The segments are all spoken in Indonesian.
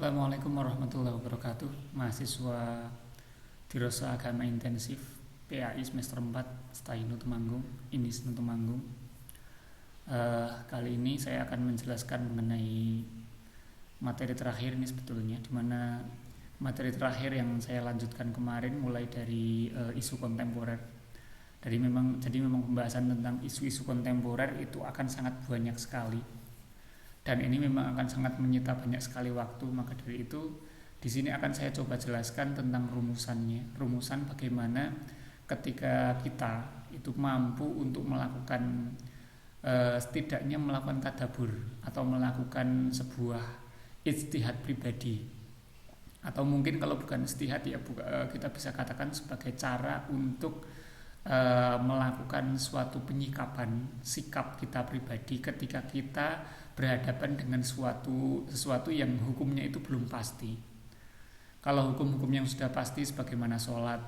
Assalamualaikum warahmatullahi wabarakatuh. Mahasiswa Dirosa Agama Intensif PAI semester 4 Stainu Temanggung, Indisnu Temanggung. Kali ini saya akan menjelaskan mengenai materi terakhir ini sebetulnya, dimana materi terakhir yang saya lanjutkan kemarin mulai dari isu kontemporer. Jadi memang pembahasan tentang isu-isu kontemporer itu akan sangat banyak sekali, dan ini memang akan sangat menyita banyak sekali waktu. Maka dari itu di sini akan saya coba jelaskan tentang rumusan bagaimana ketika kita itu mampu untuk melakukan setidaknya melakukan tadabbur atau melakukan sebuah ijtihad pribadi, atau mungkin kalau bukan ijtihad ya kita bisa katakan sebagai cara untuk melakukan suatu penyikapan sikap kita pribadi ketika kita berhadapan dengan sesuatu yang hukumnya itu belum pasti. Kalau hukum-hukum yang sudah pasti sebagaimana sholat,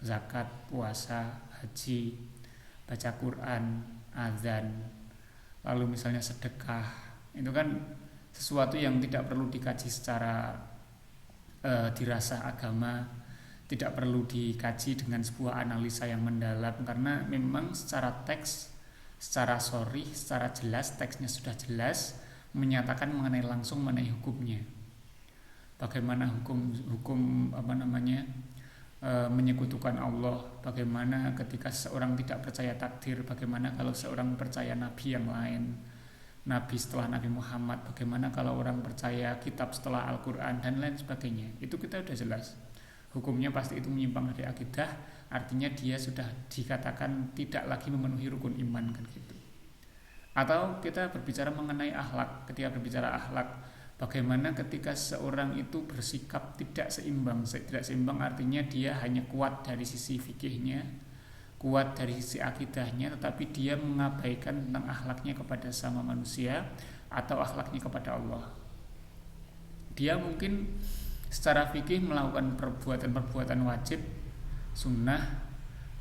zakat, puasa, haji, baca Quran, azan, lalu misalnya sedekah, itu kan sesuatu yang tidak perlu dikaji secara dirasah agama, tidak perlu dikaji dengan sebuah analisa yang mendalam, karena memang secara teks, secara sharih, secara jelas, teksnya sudah jelas menyatakan langsung mengenai hukumnya. Bagaimana hukum menyekutukan Allah, bagaimana ketika seorang tidak percaya takdir, bagaimana kalau seorang percaya nabi yang lain, nabi setelah Nabi Muhammad, bagaimana kalau orang percaya kitab setelah Al-Quran, dan lain sebagainya. Itu kita sudah jelas. Hukumnya pasti itu menyimpang dari akidah, artinya dia sudah dikatakan tidak lagi memenuhi rukun iman, kan gitu. Atau kita berbicara mengenai akhlak. Ketika berbicara akhlak, bagaimana ketika seorang itu bersikap tidak seimbang. Tidak seimbang artinya dia hanya kuat dari sisi fikihnya, kuat dari sisi akidahnya, tetapi dia mengabaikan tentang akhlaknya kepada sama manusia atau akhlaknya kepada Allah. Dia mungkin secara fikih melakukan perbuatan-perbuatan wajib, sunnah,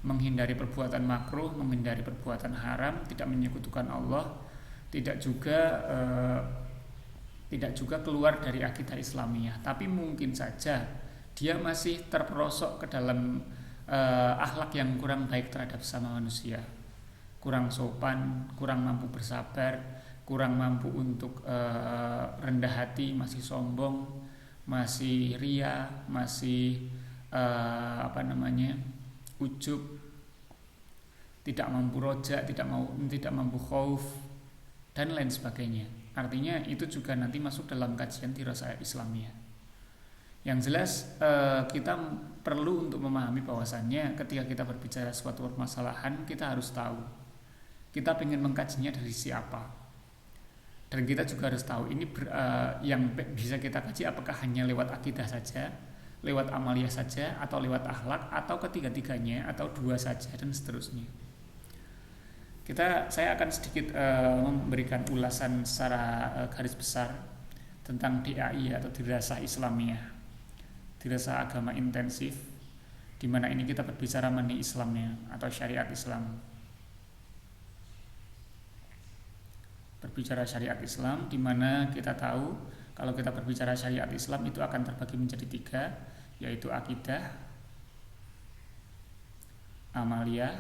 menghindari perbuatan makruh, menghindari perbuatan haram, tidak menyekutukan Allah, tidak juga keluar dari akidah Islamiyah. Tapi mungkin saja dia masih terperosok ke dalam akhlak yang kurang baik terhadap sesama manusia, kurang sopan, kurang mampu bersabar, kurang mampu untuk rendah hati, masih sombong, masih ria, masih ujub, tidak mampu roja, tidak mampu khauf, dan lain sebagainya. Artinya itu juga nanti masuk dalam kajian dirasah Islamiyah. Yang jelas kita perlu untuk memahami bahwasannya ketika kita berbicara suatu permasalahan, kita harus tahu kita ingin mengkajinya dari siapa. Dan kita juga harus tahu ini yang bisa kita kaji apakah hanya lewat akidah saja, lewat amaliyah saja, atau lewat akhlak, atau ketiga-tiganya, atau dua saja, dan seterusnya. Saya akan sedikit memberikan ulasan secara garis besar tentang DAI atau Dirasah Islamiyah, Dirasah Agama Intensif, di mana ini kita berbicara mengenai Islamnya atau syariat Islam. Berbicara syariat Islam, di mana kita tahu kalau kita berbicara syariat Islam itu akan terbagi menjadi tiga, yaitu akidah, amaliyah,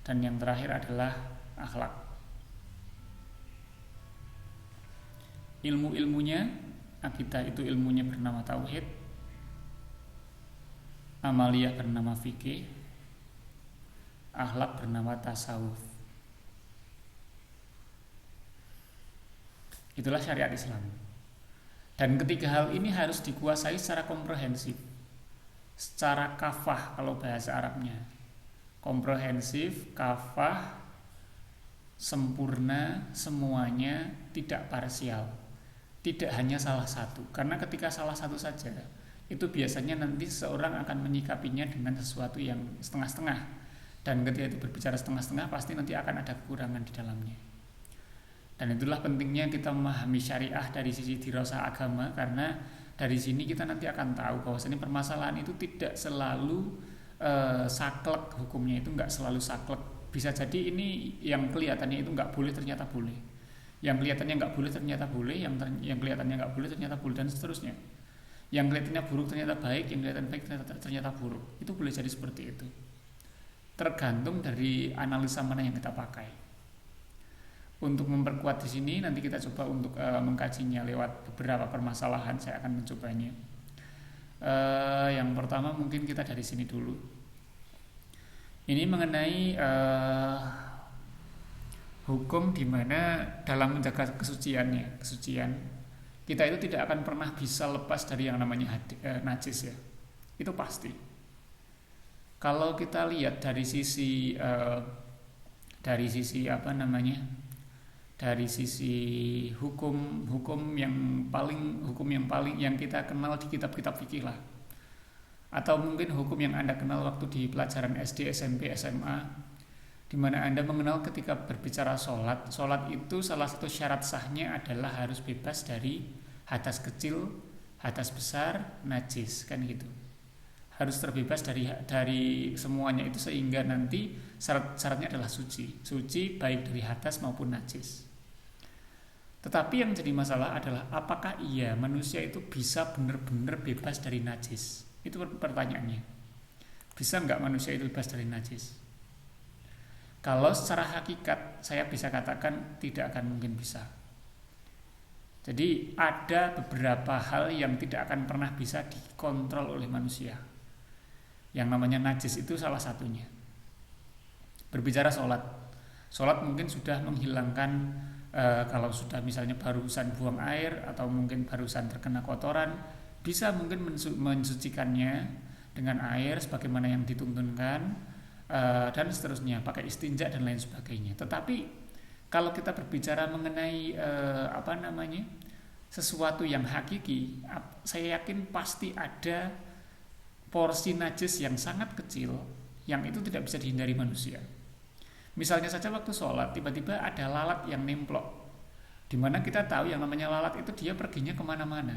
dan yang terakhir adalah akhlak. Ilmu-ilmunya, akidah itu ilmunya bernama tauhid, amaliyah bernama fikih, akhlak bernama tasawuf. Itulah syariat Islam. Dan ketiga hal ini harus dikuasai secara komprehensif, secara kafah kalau bahasa Arabnya. Komprehensif, kafah, sempurna, semuanya, tidak parsial, tidak hanya salah satu. Karena ketika salah satu saja, itu biasanya nanti seorang akan menyikapinya dengan sesuatu yang setengah-setengah. Dan ketika itu berbicara setengah-setengah, pasti nanti akan ada kekurangan di dalamnya. Dan itulah pentingnya kita memahami syariah dari sisi dirasah agama, karena dari sini kita nanti akan tahu bahwasanya permasalahan itu tidak selalu saklek, hukumnya itu enggak selalu saklek. Bisa jadi ini yang kelihatannya itu enggak boleh ternyata boleh. Yang kelihatannya nggak boleh ternyata boleh, yang kelihatannya nggak boleh ternyata boleh, dan seterusnya. Yang kelihatannya buruk ternyata baik, yang kelihatan baik ternyata buruk. Itu boleh jadi seperti itu. Tergantung dari analisa mana yang kita pakai. Untuk memperkuat di sini nanti kita coba untuk mengkajinya lewat beberapa permasalahan. Saya akan mencobanya. Yang pertama mungkin kita dari sini dulu. Ini mengenai hukum di mana dalam menjaga kesucian kita itu tidak akan pernah bisa lepas dari yang namanya najis ya. Itu pasti. Kalau kita lihat dari sisi apa namanya? Dari sisi hukum yang paling yang kita kenal di kitab-kitab fikih lah. Atau mungkin hukum yang Anda kenal waktu di pelajaran SD, SMP, SMA, di mana Anda mengenal ketika berbicara sholat itu salah satu syarat sahnya adalah harus bebas dari hadas kecil, hadas besar, najis, kan gitu. Harus terbebas dari semuanya itu sehingga nanti syaratnya adalah suci baik dari hadas maupun najis. Tetapi yang jadi masalah adalah apakah iya manusia itu bisa benar-benar bebas dari najis? Itu pertanyaannya. Bisa nggak manusia itu bebas dari najis? Kalau secara hakikat saya bisa katakan tidak akan mungkin bisa. Jadi ada beberapa hal yang tidak akan pernah bisa dikontrol oleh manusia. Yang namanya najis itu salah satunya. Berbicara sholat mungkin sudah menghilangkan kalau sudah misalnya barusan buang air atau mungkin barusan terkena kotoran, bisa mungkin mensucikannya dengan air sebagaimana yang dituntunkan dan seterusnya, pakai istinja dan lain sebagainya. Tetapi kalau kita berbicara mengenai sesuatu yang hakiki, saya yakin pasti ada porsi najis yang sangat kecil yang itu tidak bisa dihindari manusia. Misalnya saja waktu sholat tiba-tiba ada lalat yang nemplok, dimana kita tahu yang namanya lalat itu dia perginya kemana-mana.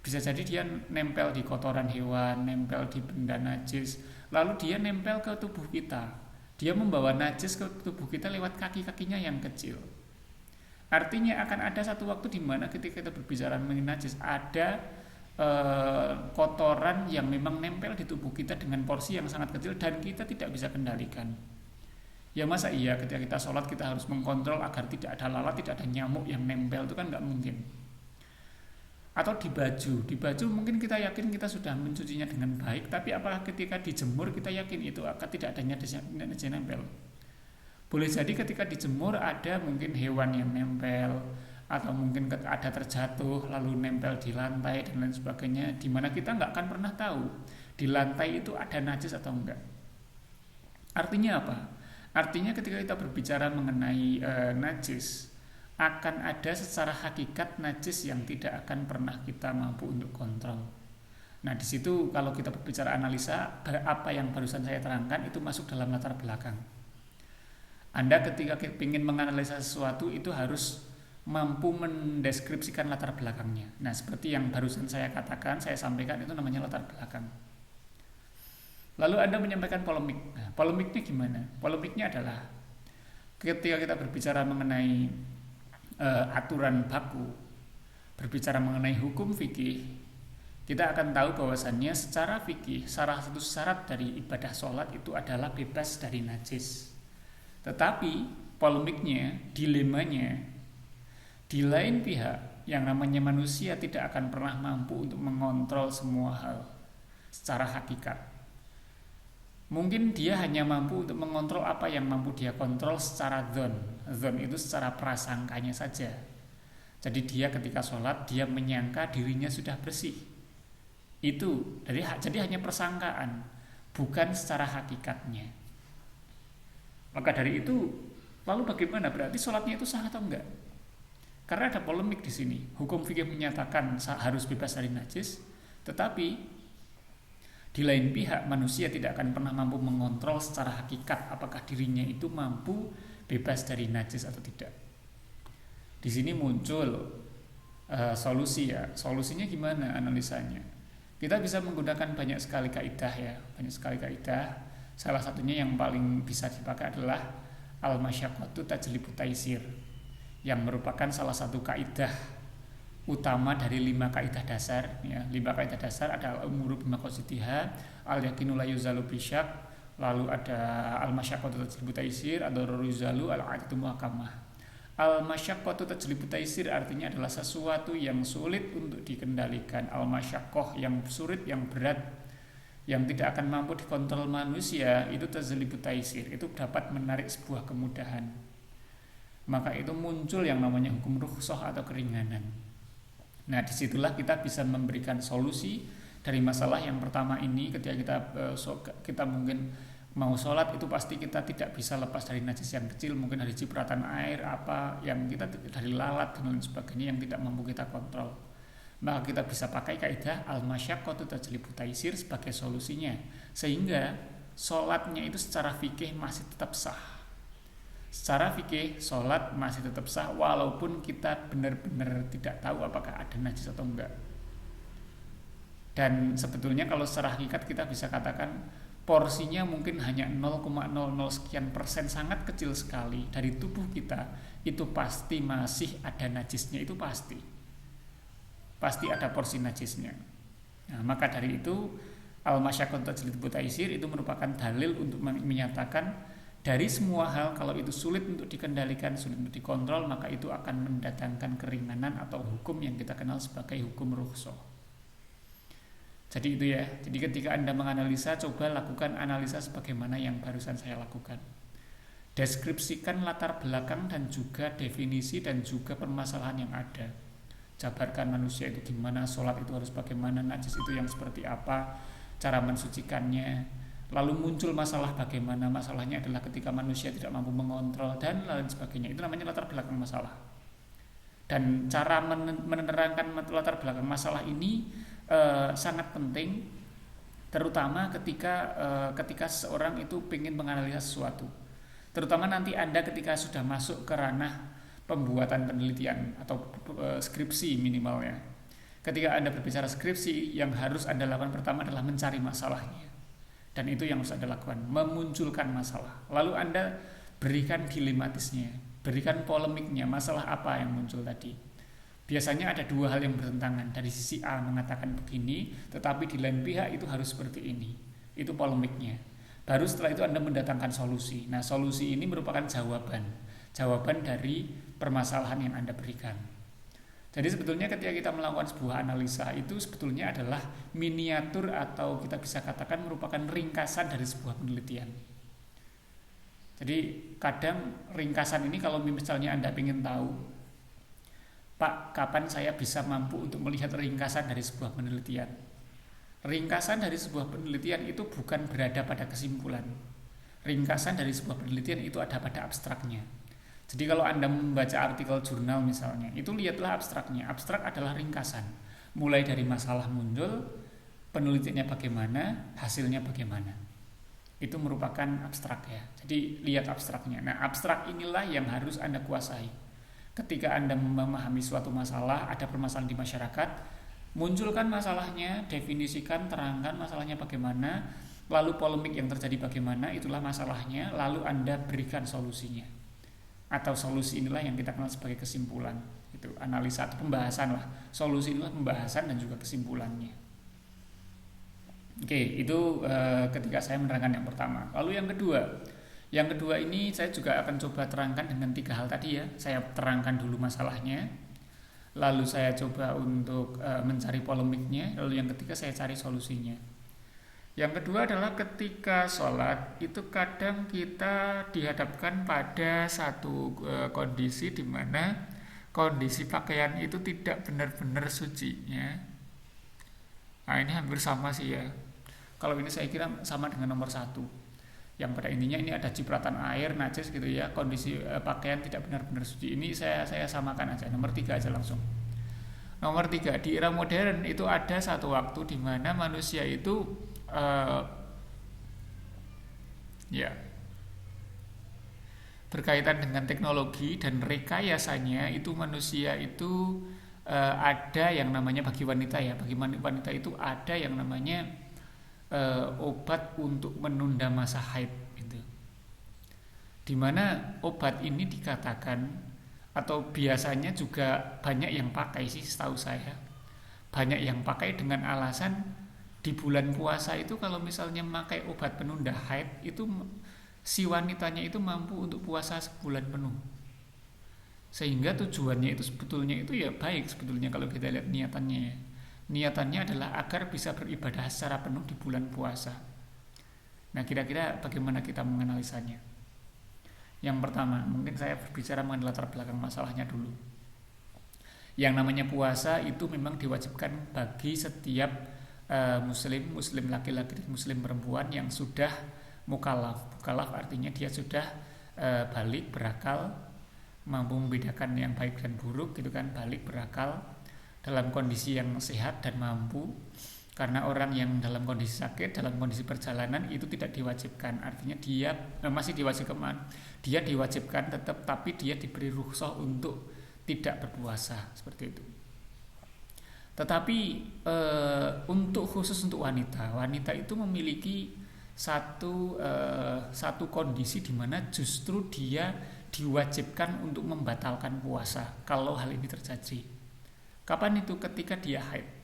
Bisa jadi dia nempel di kotoran hewan, nempel di benda najis, lalu dia nempel ke tubuh kita. Dia membawa najis ke tubuh kita lewat kaki-kakinya yang kecil. Artinya akan ada satu waktu di mana ketika kita berbicara mengenai najis, ada kotoran yang memang nempel di tubuh kita dengan porsi yang sangat kecil dan kita tidak bisa kendalikan. Ya masa iya ketika kita sholat kita harus mengkontrol agar tidak ada lalat, tidak ada nyamuk yang nempel, itu kan nggak mungkin. Atau di baju mungkin kita yakin kita sudah mencucinya dengan baik, tapi apakah ketika dijemur kita yakin itu akan tidak adanya najis nempel? Boleh jadi ketika dijemur ada mungkin hewan yang nempel, atau mungkin ada terjatuh lalu nempel di lantai dan lain sebagainya, di mana kita nggak akan pernah tahu di lantai itu ada najis atau enggak. Artinya apa? Artinya ketika kita berbicara mengenai najis, akan ada secara hakikat najis yang tidak akan pernah kita mampu untuk kontrol. Nah di situ kalau kita berbicara analisa, apa yang barusan saya terangkan itu masuk dalam latar belakang. Anda ketika ingin menganalisa sesuatu itu harus mampu mendeskripsikan latar belakangnya. Nah seperti yang barusan saya katakan, saya sampaikan itu namanya latar belakang. Lalu Anda menyampaikan polemik. Nah, polemiknya gimana? Polemiknya adalah ketika kita berbicara mengenai aturan baku, berbicara mengenai hukum fikih, kita akan tahu bahwasannya secara fikih salah satu syarat dari ibadah sholat itu adalah bebas dari najis. Tetapi polemiknya, dilemanya, di lain pihak yang namanya manusia tidak akan pernah mampu untuk mengontrol semua hal secara hakikat. Mungkin dia hanya mampu untuk mengontrol apa yang mampu dia kontrol secara zon itu secara prasangkanya saja. Jadi dia ketika sholat dia menyangka dirinya sudah bersih. Itu jadi hanya persangkaan, bukan secara hakikatnya. Maka dari itu, lalu bagaimana? Berarti sholatnya itu sah atau enggak? Karena ada polemik di sini. Hukum fikih menyatakan harus bebas dari najis, tetapi di lain pihak manusia tidak akan pernah mampu mengontrol secara hakikat apakah dirinya itu mampu bebas dari najis atau tidak. Di sini muncul solusi ya. Solusinya gimana analisanya? Kita bisa menggunakan banyak sekali kaidah ya, banyak sekali kaidah. Salah satunya yang paling bisa dipakai adalah al-masyaqqatu tajlibu taisir. yang merupakan salah satu kaidah utama dari 5 kaidah dasar ya. 5 kaidah dasar ada al-umuru bimaqasitiha, al-yaqinu la yuzalu bisyak, lalu ada al-masyaqqatu tajlibu taisir, ad-dararu yuzalu, al-'adatu muhkamah. Al-masyaqqatu tajlibu taisir artinya adalah sesuatu yang sulit untuk dikendalikan. Al-masyaqqah yang sulit, yang berat, yang tidak akan mampu dikontrol manusia, itu tajlibu taisir, itu dapat menarik sebuah kemudahan. Maka itu muncul yang namanya hukum rukhsah atau keringanan. Nah, disitulah kita bisa memberikan solusi dari masalah yang pertama ini. Ketika kita mungkin mau sholat, itu pasti kita tidak bisa lepas dari najis yang kecil, mungkin dari cipratan air, apa yang kita dari lalat dan lain sebagainya yang tidak mampu kita kontrol. Maka kita bisa pakai kaidah al-masyaqqatu tajlibu taisir sebagai solusinya, sehingga sholatnya itu secara fikih masih tetap sah. Secara fikih sholat masih tetap sah walaupun kita benar-benar tidak tahu apakah ada najis atau enggak. Dan sebetulnya kalau secara hakikat kita bisa katakan porsinya mungkin hanya 0,00 sekian persen, sangat kecil sekali dari tubuh kita, itu pasti masih ada najisnya, itu pasti ada porsi najisnya. Nah, maka dari itu al-masyaqqatu tajlibu taisir itu merupakan dalil untuk menyatakan dari semua hal, kalau itu sulit untuk dikendalikan, sulit untuk dikontrol, maka itu akan mendatangkan keringanan atau hukum yang kita kenal sebagai hukum rukhsah. Jadi itu ya. Jadi ketika Anda menganalisa, coba lakukan analisa sebagaimana yang barusan saya lakukan. Deskripsikan latar belakang dan juga definisi dan juga permasalahan yang ada. Jabarkan manusia itu gimana, sholat itu harus bagaimana, najis itu yang seperti apa, cara mensucikannya. Lalu muncul masalah bagaimana, masalahnya adalah ketika manusia tidak mampu mengontrol dan lain sebagainya. Itu namanya latar belakang masalah. Dan cara menerangkan latar belakang masalah ini sangat penting, terutama ketika seseorang itu ingin menganalisa sesuatu. Terutama nanti Anda ketika sudah masuk ke ranah pembuatan penelitian atau skripsi minimalnya. Ketika Anda berbicara skripsi, yang harus Anda lakukan pertama adalah mencari masalahnya. Dan itu yang harus Anda lakukan, memunculkan masalah. Lalu Anda berikan dilematisnya, berikan polemiknya, masalah apa yang muncul tadi. Biasanya ada 2 hal yang bertentangan. Dari sisi A mengatakan begini, tetapi di lain pihak itu harus seperti ini. Itu polemiknya. Baru setelah itu Anda mendatangkan solusi. Nah, solusi ini merupakan jawaban dari permasalahan yang Anda berikan. Jadi sebetulnya ketika kita melakukan sebuah analisa, itu sebetulnya adalah miniatur atau kita bisa katakan merupakan ringkasan dari sebuah penelitian. Jadi kadang ringkasan ini kalau misalnya Anda ingin tahu, Pak, kapan saya bisa mampu untuk melihat ringkasan dari sebuah penelitian? Ringkasan dari sebuah penelitian itu bukan berada pada kesimpulan. Ringkasan dari sebuah penelitian itu ada pada abstraknya. Jadi kalau Anda membaca artikel jurnal misalnya, itu lihatlah abstraknya. Abstrak adalah ringkasan. Mulai dari masalah muncul, penelitiannya bagaimana, hasilnya bagaimana. Itu merupakan abstrak ya. Jadi lihat abstraknya. Nah, abstrak inilah yang harus Anda kuasai. Ketika Anda memahami suatu masalah, ada permasalahan di masyarakat, munculkan masalahnya, definisikan, terangkan masalahnya bagaimana, lalu polemik yang terjadi bagaimana, itulah masalahnya, lalu Anda berikan solusinya. Atau solusi inilah yang kita kenal sebagai kesimpulan. Itu analisa atau pembahasan lah. Solusi inilah pembahasan dan juga kesimpulannya. Oke, itu ketika saya menerangkan yang pertama. Lalu yang kedua ini saya juga akan coba terangkan dengan 3 hal tadi ya. Saya terangkan dulu masalahnya, lalu saya coba untuk mencari polemiknya, lalu yang ketiga saya cari solusinya. Yang kedua adalah ketika sholat itu kadang kita dihadapkan pada satu kondisi di mana kondisi pakaian itu tidak benar-benar suci ya. Nah, ini hampir sama sih ya. Kalau ini saya kira sama dengan nomor 1. Yang pada intinya ini ada cipratan air, najis gitu ya. Kondisi pakaian tidak benar-benar suci. Ini saya samakan aja. Nomor 3 aja langsung. Nomor 3, di era modern itu ada satu waktu di mana manusia itu berkaitan dengan teknologi dan rekayasanya, itu manusia itu ada yang namanya bagi wanita wanita itu ada yang namanya obat untuk menunda masa haid gitu. Dimana obat ini dikatakan atau biasanya juga banyak yang pakai sih, setahu saya banyak yang pakai dengan alasan di bulan puasa itu kalau misalnya memakai obat penunda haid itu si wanitanya itu mampu untuk puasa sebulan penuh, sehingga tujuannya itu sebetulnya itu ya baik sebetulnya kalau kita lihat niatannya ya. Niatannya adalah agar bisa beribadah secara penuh di bulan puasa. Nah, kira-kira bagaimana kita menganalisanya? Yang pertama, mungkin saya berbicara mengenai latar belakang masalahnya dulu. Yang namanya puasa itu memang diwajibkan bagi setiap muslim laki-laki dan muslim perempuan yang sudah mukallaf. Mukallaf artinya dia sudah balik, berakal, mampu membedakan yang baik dan buruk gitu kan, balik, berakal, dalam kondisi yang sehat dan mampu. Karena orang yang dalam kondisi sakit, dalam kondisi perjalanan itu tidak diwajibkan, artinya dia masih diwajibkan, dia diwajibkan tetap, tapi dia diberi rukhsah untuk tidak berpuasa seperti itu. Tetapi untuk khusus untuk wanita itu memiliki satu kondisi di mana justru dia diwajibkan untuk membatalkan puasa kalau hal ini terjadi. Kapan itu? Ketika dia haid.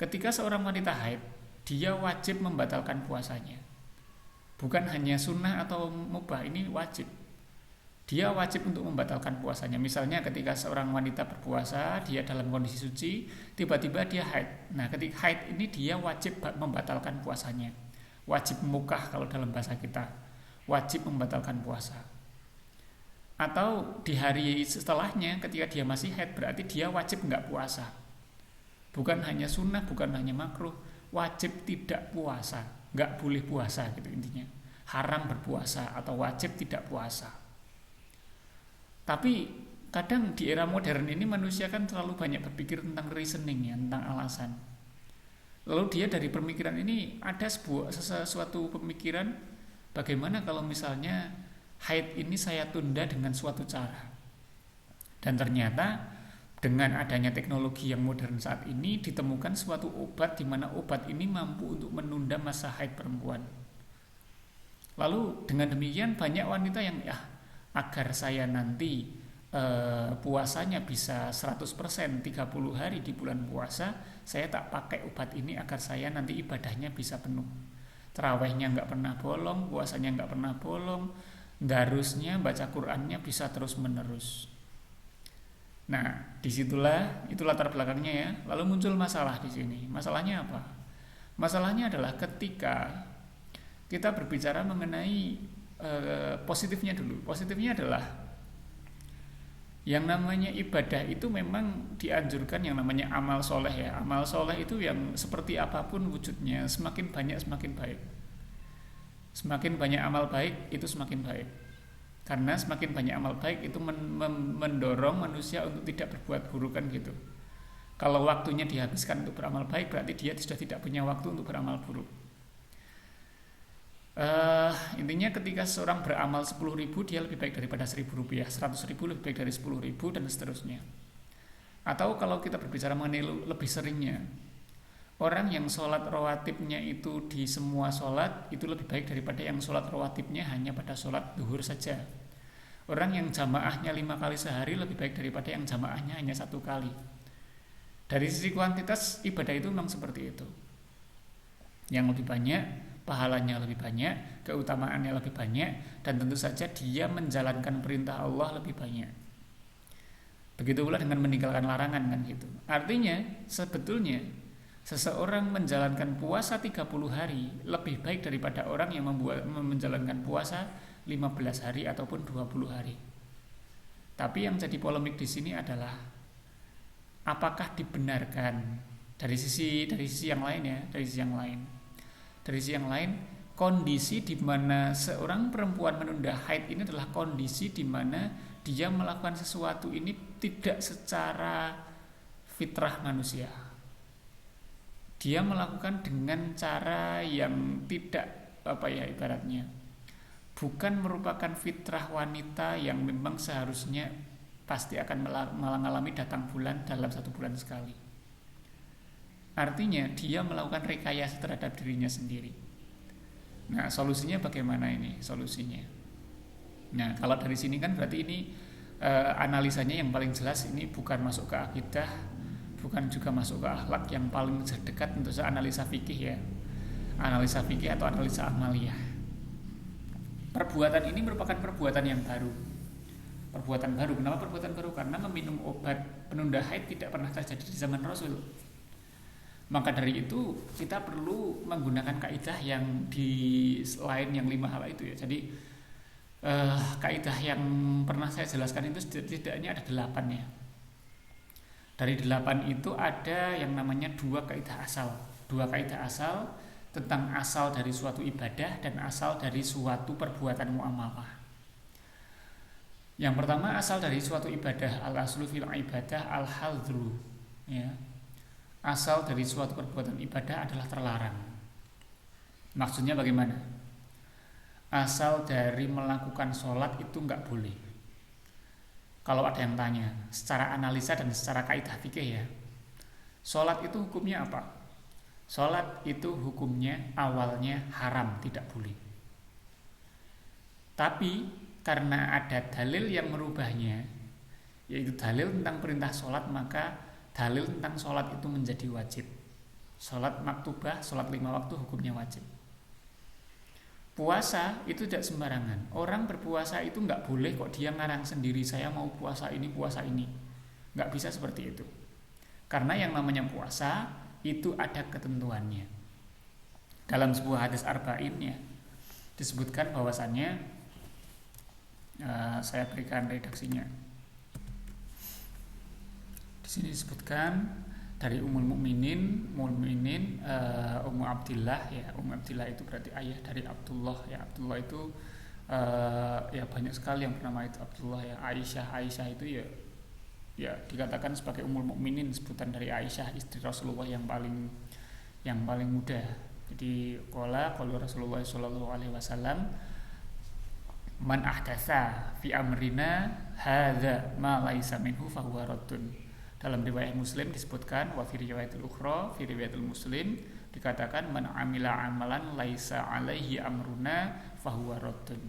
Ketika seorang wanita haid, dia wajib membatalkan puasanya. Bukan hanya sunnah atau mubah, ini wajib. Dia wajib untuk membatalkan puasanya. Misalnya ketika seorang wanita berpuasa, dia dalam kondisi suci, tiba-tiba dia haid. Nah, ketika haid ini dia wajib membatalkan puasanya. Wajib mukah kalau dalam bahasa kita. Wajib membatalkan puasa. Atau di hari setelahnya ketika dia masih haid, berarti dia wajib nggak puasa. Bukan hanya sunnah, bukan hanya makruh, wajib tidak puasa, nggak boleh puasa gitu intinya. Haram berpuasa atau wajib tidak puasa. Tapi kadang di era modern ini manusia kan terlalu banyak berpikir tentang reasoning ya, tentang alasan. Lalu dia dari pemikiran ini ada sesuatu pemikiran, bagaimana kalau misalnya haid ini saya tunda dengan suatu cara. Dan ternyata dengan adanya teknologi yang modern saat ini ditemukan suatu obat di mana obat ini mampu untuk menunda masa haid perempuan. Lalu dengan demikian banyak wanita yang agar saya nanti puasanya bisa 100% 30 hari di bulan puasa, saya tak pakai obat ini agar saya nanti ibadahnya bisa penuh. Tarawihnya nggak pernah bolong, puasanya nggak pernah bolong, darusnya baca Qur'annya bisa terus menerus. Nah, disitulah itu latar belakangnya ya. Lalu muncul masalah di sini. Masalahnya apa? Masalahnya adalah ketika kita berbicara mengenai positifnya dulu. Positifnya adalah yang namanya ibadah itu memang dianjurkan yang namanya amal soleh ya. Amal soleh itu yang seperti apapun wujudnya, semakin banyak semakin baik. Semakin banyak amal baik itu semakin baik. Karena semakin banyak amal baik itu mendorong manusia untuk tidak berbuat buruk kan gitu. Kalau waktunya dihabiskan untuk beramal baik, berarti dia sudah tidak punya waktu untuk beramal buruk. Intinya ketika seorang beramal 10.000, dia lebih baik daripada 1.000 rupiah, 100.000 lebih baik dari 10.000 dan seterusnya. Atau kalau kita berbicara mengenai lebih seringnya, orang yang sholat rawatibnya itu di semua sholat itu lebih baik daripada yang sholat rawatibnya hanya pada sholat duhur saja. Orang yang jamaahnya 5 kali sehari lebih baik daripada yang jamaahnya hanya 1 kali. Dari sisi kuantitas ibadah itu memang seperti itu. Yang lebih banyak, pahalanya lebih banyak, keutamaannya lebih banyak, dan tentu saja dia menjalankan perintah Allah lebih banyak. Begitu pula dengan meninggalkan larangan kan gitu. Artinya sebetulnya seseorang menjalankan puasa 30 hari lebih baik daripada orang yang menjalankan puasa 15 hari ataupun 20 hari. Tapi yang jadi polemik di sini adalah apakah dibenarkan dari sisi yang lain ya, dari sisi yang lain kondisi di mana seorang perempuan menunda haid ini adalah kondisi di mana dia melakukan sesuatu ini tidak secara fitrah manusia. Dia melakukan dengan cara yang tidak ibaratnya bukan merupakan fitrah wanita yang memang seharusnya pasti akan mengalami datang bulan dalam 1 bulan sekali. Artinya dia melakukan rekayasa terhadap dirinya sendiri. Nah, solusinya bagaimana ini? Solusinya. Nah, kalau dari sini kan berarti ini analisanya yang paling jelas ini bukan masuk ke akidah, bukan juga masuk ke akhlak, yang paling dekat untuk analisa fikih ya, analisa fikih atau analisa amaliyah. Perbuatan ini merupakan perbuatan yang baru. Perbuatan baru, kenapa perbuatan baru? Karena meminum obat penunda haid tidak pernah terjadi di zaman Rasul. Maka dari itu kita perlu menggunakan kaidah yang di selain yang 5 hal itu ya. Jadi kaidah yang pernah saya jelaskan itu setidaknya ada 8 ya. Dari 8 itu ada yang namanya 2 kaidah asal. 2 kaidah asal tentang asal dari suatu ibadah dan asal dari suatu perbuatan muamalah. Yang pertama, asal dari suatu ibadah, al-aslu fil ibadah al-hadru ya. Asal dari suatu perbuatan ibadah adalah terlarang. Maksudnya bagaimana? Asal dari melakukan sholat itu nggak boleh. Kalau ada yang tanya, secara analisa dan secara kaidah fikih ya, sholat itu hukumnya apa? Sholat itu hukumnya awalnya haram, tidak boleh. Tapi karena ada dalil yang merubahnya, yaitu dalil tentang perintah sholat, maka dalil tentang sholat itu menjadi wajib. Sholat maktubah, sholat 5 waktu hukumnya wajib. Puasa itu tidak sembarangan. Orang berpuasa itu nggak boleh kok dia ngarang sendiri, saya mau puasa ini. Nggak bisa seperti itu. Karena yang namanya puasa itu ada ketentuannya. Dalam sebuah hadis arba'in ya, disebutkan bahwasannya, saya berikan redaksinya. Di sini disebutkan dari Ummul Mukminin Ummu Abdillah ya. Ummu Abdillah itu berarti ayah dari Abdullah ya. Abdullah itu ya banyak sekali yang bernama itu Abdullah ya. Aisyah itu ya dikatakan sebagai Ummul Mukminin, sebutan dari Aisyah istri Rasulullah yang paling muda. Jadi qala Rasulullah sallallahu alaihi wasallam, man ahdatsa fi amrina hadza ma laisa minhu fahuwa raddun. Dalam riwayat Muslim disebutkan, wa fi riwayatil ukhra fi riwayatil Muslim dikatakan, man amila amalan laisa alaihi amruna fahuwa raddun.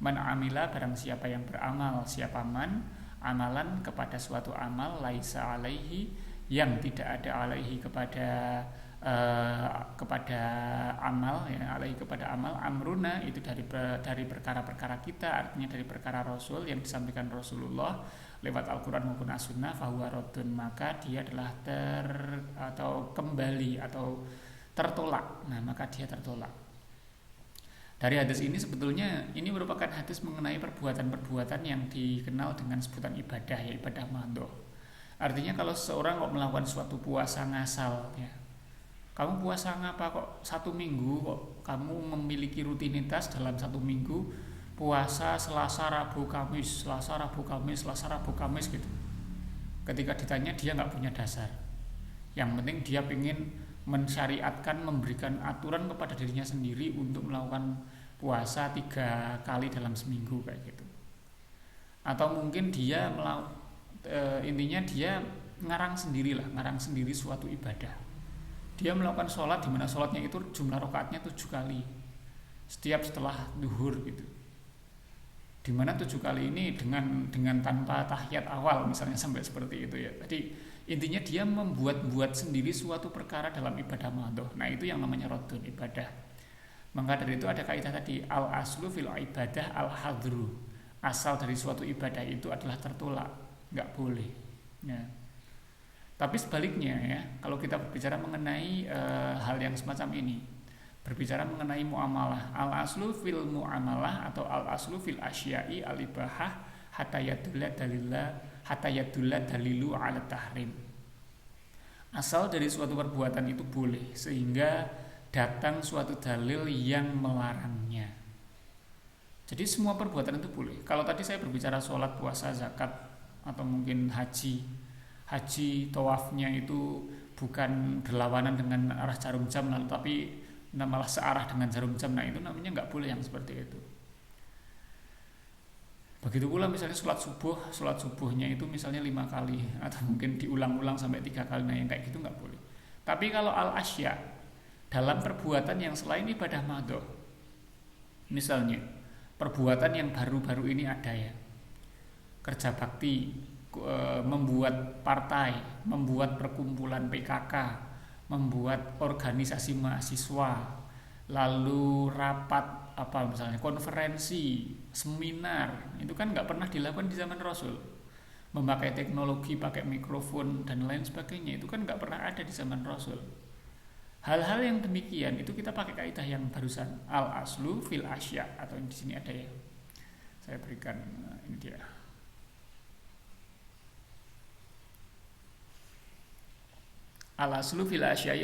Man amila, barang siapa yang beramal, siapa man amalan kepada suatu amal, laisa alaihi, yang tidak ada alaihi kepada amal ya, alaihi kepada amal, amruna itu dari perkara-perkara kita, artinya dari perkara Rasul yang disampaikan Rasulullah lewat Al-Quran maupun As-Sunnah, fahuwa raddun, maka dia adalah kembali atau tertolak. Nah, maka dia tertolak. Dari hadis ini sebetulnya ini merupakan hadis mengenai perbuatan-perbuatan yang dikenal dengan sebutan ibadah ya, ibadah madhoh. Artinya kalau seseorang kok melakukan suatu puasa ngasal ya, kamu puasa ngapa kok 1 minggu, kok kamu memiliki rutinitas dalam 1 minggu puasa Selasa Rabu Kamis gitu. Ketika ditanya, dia nggak punya dasar. Yang penting dia ingin mensyariatkan, memberikan aturan kepada dirinya sendiri untuk melakukan puasa 3 kali dalam seminggu kayak gitu. Atau mungkin dia intinya dia ngarang sendiri suatu ibadah. Dia melakukan sholat di mana sholatnya itu jumlah rakaatnya 7 kali setiap setelah duhur gitu. Dimana 7 kali ini dengan tanpa tahiyat awal misalnya, sampai seperti itu ya. Jadi intinya dia membuat sendiri suatu perkara dalam ibadah madhoh. Nah, itu yang namanya raddun, ibadah. Maka dari itu ada kaidah tadi, al aslu fil ibadah al hadru. Asal dari suatu ibadah itu adalah tertolak, nggak boleh ya. Tapi sebaliknya ya, kalau kita berbicara mengenai hal yang semacam ini, berbicara mengenai muamalah, al aslu fil muamalah atau al aslu fil asya'i al ibahah hatta yadulla dalilu ala tahrim. Asal dari suatu perbuatan itu boleh sehingga datang suatu dalil yang melarangnya. Jadi semua perbuatan itu boleh. Kalau tadi saya berbicara sholat, puasa, zakat, atau mungkin haji, tawafnya itu bukan berlawanan dengan arah jarum jam, tapi malah searah dengan jarum jam. Nah, itu namanya nggak boleh yang seperti itu. Begitu pula misalnya sholat subuhnya itu misalnya 5 kali atau mungkin diulang-ulang sampai 3 kali. Nah, yang kayak gitu nggak boleh. Tapi kalau al-asya, dalam perbuatan yang selain ibadah madhoh, misalnya perbuatan yang baru-baru ini ada ya, kerja bakti, membuat partai, membuat perkumpulan PKK, membuat organisasi mahasiswa, lalu rapat apa misalnya konferensi, seminar, itu kan nggak pernah dilakukan di zaman Rasul. Memakai teknologi, pakai mikrofon dan lain sebagainya itu kan nggak pernah ada di zaman Rasul. Hal-hal yang demikian itu kita pakai kaidah yang barusan al aslu fil asya, atau di sini ada ya. Saya berikan ini dia. Al aslu fil asya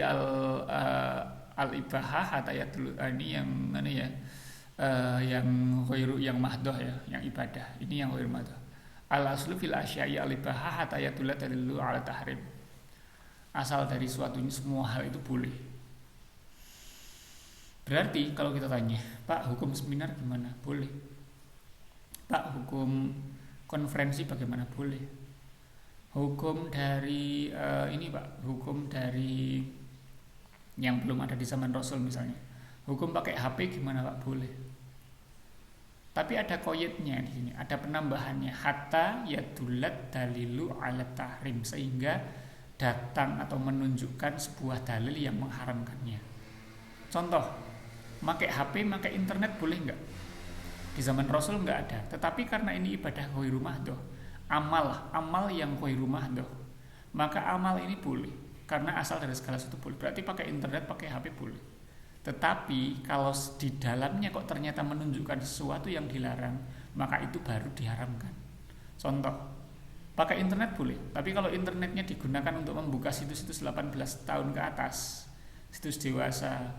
al ibahah atayatul ini yang mana ya? Yang khairu yang mahdoh ya, yang ibadah. Ini yang khairu mahdoh. Al aslu fil asya al ibahah atayatul dalilu ala tahrim. Asal dari suatu ini semua hal itu boleh. Berarti kalau kita tanya, Pak, hukum seminar gimana? Boleh. Pak, hukum konferensi bagaimana? Boleh. Hukum dari ini Pak, hukum dari yang belum ada di zaman Rasul misalnya. Hukum pakai HP gimana Pak? Boleh. Tapi ada koyetnya di sini, ada penambahannya, hatta yadulat dalilu ala tahrim, sehingga datang atau menunjukkan sebuah dalil yang mengharamkannya. Contoh, pakai HP, pakai internet boleh nggak? Di zaman Rasul nggak ada. Tetapi karena ini ibadah ghairu mahdoh, amal yang ghairu mahdoh, maka amal ini boleh. Karena asal dari segala sesuatu boleh. Berarti pakai internet, pakai HP boleh. Tetapi kalau di dalamnya kok ternyata menunjukkan sesuatu yang dilarang, maka itu baru diharamkan. Contoh, pakai internet boleh, tapi kalau internetnya digunakan untuk membuka situs-situs 18 tahun ke atas, situs dewasa,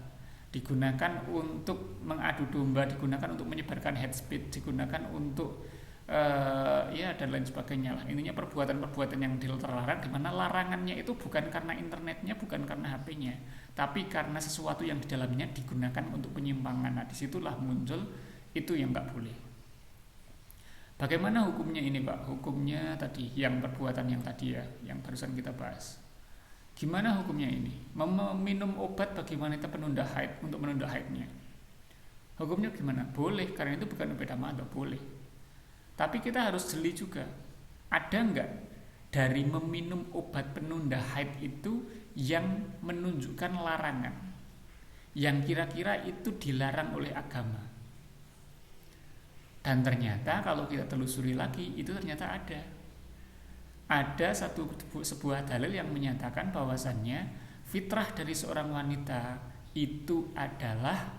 digunakan untuk mengadu domba, digunakan untuk menyebarkan hate speech, digunakan untuk ya dan lain sebagainya lah. Intinya perbuatan-perbuatan yang terlarang, di mana larangannya itu bukan karena internetnya, bukan karena HP-nya, tapi karena sesuatu yang di dalamnya digunakan untuk penyimpangan. Nah, disitulah muncul itu yang nggak boleh. Bagaimana hukumnya ini Pak? Hukumnya tadi yang perbuatan yang tadi ya, yang barusan kita bahas. Gimana hukumnya ini? Meminum obat bagi wanita penunda haid untuk menunda haidnya. Hukumnya gimana? Boleh, karena itu bukan ibadah mahdoh, boleh. Tapi kita harus jeli juga. Ada enggak dari meminum obat penunda haid itu yang menunjukkan larangan, yang kira-kira itu dilarang oleh agama? Dan ternyata kalau kita telusuri lagi, itu ternyata ada sebuah dalil yang menyatakan bahwasannya fitrah dari seorang wanita itu adalah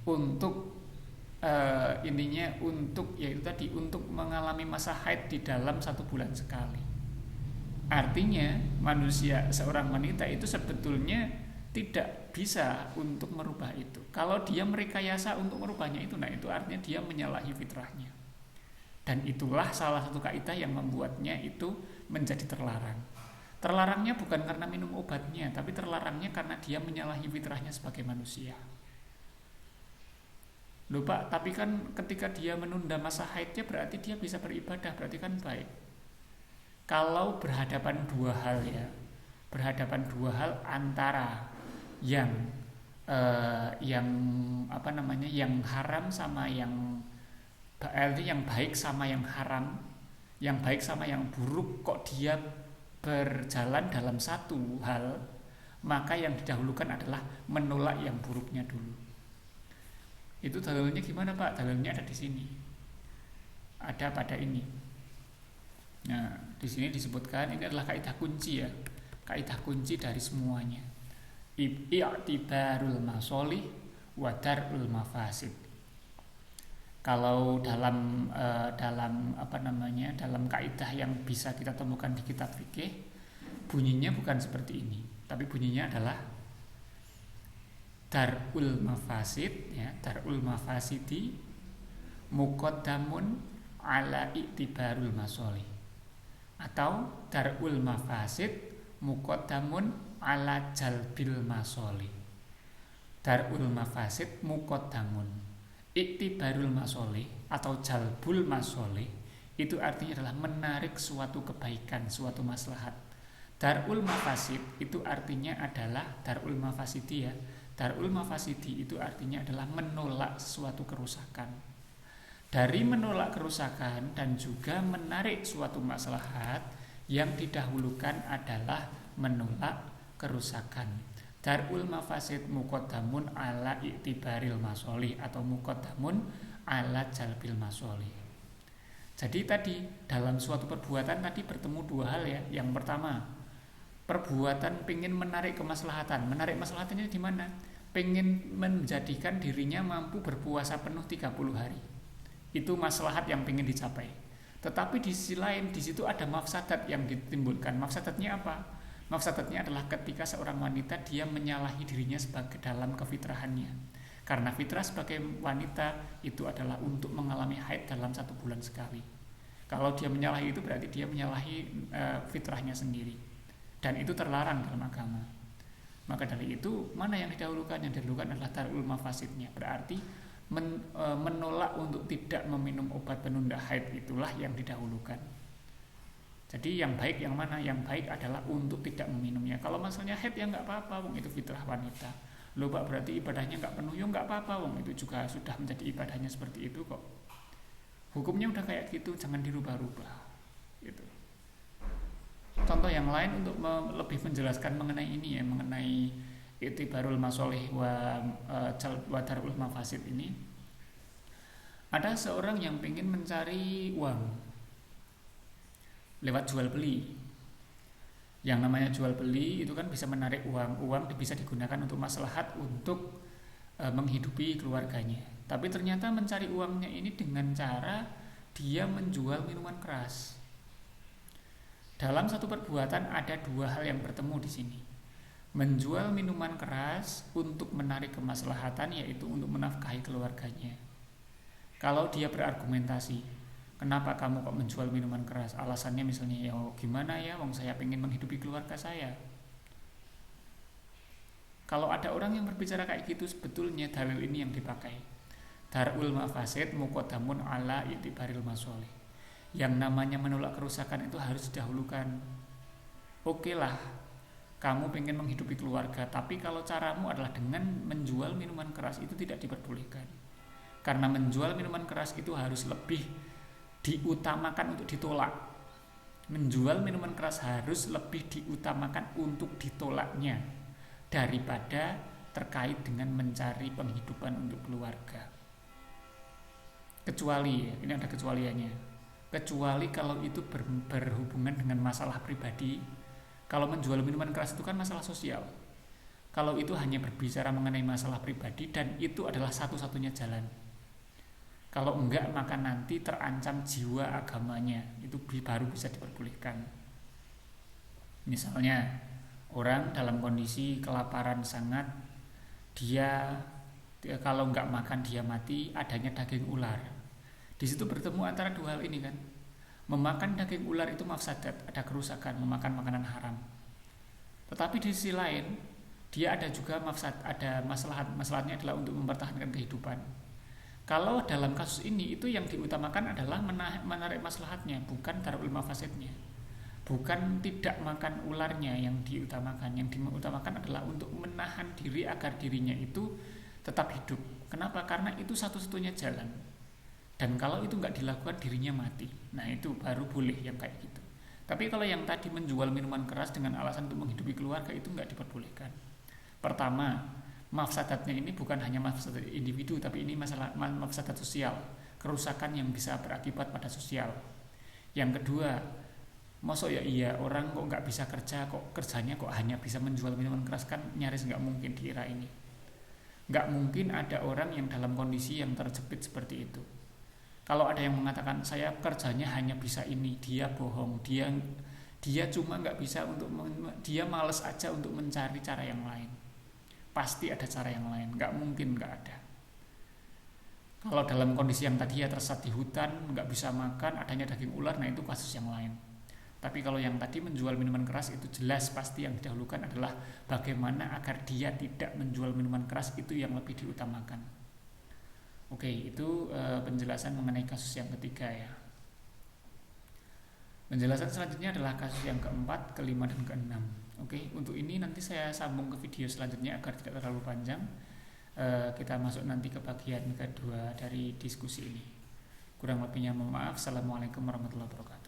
untuk intinya untuk yaitu tadi untuk mengalami masa haid di dalam 1 bulan sekali. Artinya manusia, seorang wanita itu sebetulnya tidak bisa untuk merubah itu. Kalau dia merekayasa untuk merubahnya itu, nah itu artinya dia menyalahi fitrahnya. Dan itulah salah satu kaidah yang membuatnya itu menjadi terlarang. Terlarangnya bukan karena minum obatnya, tapi terlarangnya karena dia menyalahi fitrahnya sebagai manusia. Loh Pak, tapi kan ketika dia menunda masa haidnya berarti dia bisa beribadah, berarti kan baik. Kalau berhadapan dua hal ya, berhadapan dua hal antara yang apa namanya, yang haram sama yang baik sama yang haram, yang baik sama yang buruk, kok dia berjalan dalam satu hal, maka yang didahulukan adalah menolak yang buruknya dulu. Itu dalilnya gimana Pak? Dalilnya ada di sini. Ada pada ini. Nah, di sini disebutkan ini adalah kaidah kunci ya. Kaidah kunci dari semuanya. I'tibarul masolih wa darul mafasid. Kalau dalam apa namanya? Dalam kaidah yang bisa kita temukan di kitab fikih, bunyinya bukan seperti ini, tapi bunyinya adalah darul mafasid ya, darul mafasidi muqaddamun ala i'tibarul masolih, atau darul mafasid muqaddamun ala jalbil masolih. Darul mafasid muqaddamun, i'tibarul masolih atau jalbul masolih itu artinya adalah menarik suatu kebaikan, suatu maslahat. Darul mafasid itu artinya adalah darul mafasidi ya. Darul mafasidi itu artinya adalah menolak suatu kerusakan. dari menolak kerusakan dan juga menarik suatu maslahat, yang didahulukan adalah menolak kerusakan. Darul mafasid muqaddamun ala iktibaril masolih atau muqaddamun ala jalbil masolih. Jadi tadi dalam suatu perbuatan tadi bertemu dua hal ya. Yang pertama, perbuatan pengen menarik kemaslahatan. Menarik maslahatannya di mana? Pengen menjadikan dirinya mampu berpuasa penuh 30 hari. Itu maslahat yang pengen dicapai. Tetapi di sisi lain di situ ada mafsadat yang ditimbulkan. Mafsadatnya apa? Mafsadatnya adalah ketika seorang wanita dia menyalahi dirinya sebagai dalam kefitrahannya. Karena fitrah sebagai wanita itu adalah untuk mengalami haid dalam 1 bulan sekali. Kalau dia menyalahi itu berarti dia menyalahi fitrahnya sendiri. Dan itu terlarang dalam agama. Maka dari itu mana yang didahulukan? Yang didahulukan adalah darul mafasidnya. Berarti menolak untuk tidak meminum obat penunda haid itulah yang didahulukan. Jadi yang baik yang mana? Yang baik adalah untuk tidak meminumnya. Kalau masalahnya haid ya nggak apa-apa, wong itu fitrah wanita. Loh Pak, berarti ibadahnya nggak penuh, ya nggak apa-apa, wong itu juga sudah menjadi ibadahnya seperti itu kok. Hukumnya udah kayak gitu, jangan dirubah-rubah. Gitu. Contoh yang lain untuk lebih menjelaskan mengenai ini ya, mengenai Iktibarul masolih wa darul mafasid ini. Ada seorang yang ingin mencari uang lewat jual beli. Yang namanya jual beli itu kan bisa menarik uang. Uang bisa digunakan untuk maslahat untuk menghidupi keluarganya. Tapi ternyata mencari uangnya ini dengan cara dia menjual minuman keras. Dalam satu perbuatan ada dua hal yang bertemu di sini. Menjual minuman keras untuk menarik kemaslahatan, yaitu untuk menafkahi keluarganya. Kalau dia berargumentasi, kenapa kamu kok menjual minuman keras? Alasannya misalnya, ya gimana ya, wong saya pengen menghidupi keluarga saya. Kalau ada orang yang berbicara kayak gitu, sebetulnya dalil ini yang dipakai. Darul mafasid muqaddamun ala itibaril masolih. Yang namanya menolak kerusakan itu harus didahulukan. Oke lah, kamu pengen menghidupi keluarga, tapi kalau caramu adalah dengan menjual minuman keras, itu tidak diperbolehkan. Karena menjual minuman keras itu harus lebih diutamakan untuk ditolak. Menjual minuman keras harus lebih diutamakan untuk ditolaknya daripada terkait dengan mencari penghidupan untuk keluarga. Kecuali, ini ada kecualiannya. Kecuali kalau itu berhubungan dengan masalah pribadi. Kalau menjual minuman keras itu kan masalah sosial. Kalau itu hanya berbicara mengenai masalah pribadi dan itu adalah satu-satunya jalan. Kalau enggak maka nanti terancam jiwa agamanya. Itu baru bisa diperbolehkan. Misalnya orang dalam kondisi kelaparan sangat, dia kalau enggak makan dia mati, adanya daging ular. Di situ bertemu antara dua hal ini kan. Memakan daging ular itu mafsadat, ada kerusakan, memakan makanan haram. Tetapi di sisi lain, dia ada juga ada maslahatnya adalah untuk mempertahankan kehidupan. Kalau dalam kasus ini itu yang diutamakan adalah menarik maslahatnya, bukan darul mafasidnya. Bukan tidak makan ularnya yang diutamakan. Yang diutamakan adalah untuk menahan diri agar dirinya itu tetap hidup. Kenapa? Karena itu satu-satunya jalan. Dan kalau itu nggak dilakukan dirinya mati. Nah itu baru boleh yang kayak gitu. Tapi kalau yang tadi menjual minuman keras dengan alasan untuk menghidupi keluarga itu nggak diperbolehkan. Pertama, mafsadatnya ini bukan hanya mafsadat individu, tapi ini masalah mafsadat sosial, kerusakan yang bisa berakibat pada sosial. Yang kedua, masa ya iya orang kok nggak bisa kerja, kok kerjanya kok hanya bisa menjual minuman keras, kan nyaris nggak mungkin di era ini. Nggak mungkin ada orang yang dalam kondisi yang terjepit seperti itu. Kalau ada yang mengatakan saya kerjanya hanya bisa ini, dia bohong, dia cuma nggak bisa dia malas aja untuk mencari cara yang lain. Pasti ada cara yang lain, nggak mungkin nggak ada. Kalau dalam kondisi yang tadi ya tersesat di hutan, nggak bisa makan, adanya daging ular, nah itu kasus yang lain. Tapi kalau yang tadi menjual minuman keras itu jelas pasti yang didahulukan adalah bagaimana agar dia tidak menjual minuman keras, itu yang lebih diutamakan. Oke, itu penjelasan mengenai kasus yang ketiga ya. Penjelasan selanjutnya adalah kasus yang keempat, kelima, dan keenam. Oke, untuk ini nanti saya sambung ke video selanjutnya agar tidak terlalu panjang. Kita masuk nanti ke bagian kedua dari diskusi ini. Kurang lebihnya mohon maaf. Assalamualaikum warahmatullahi wabarakatuh.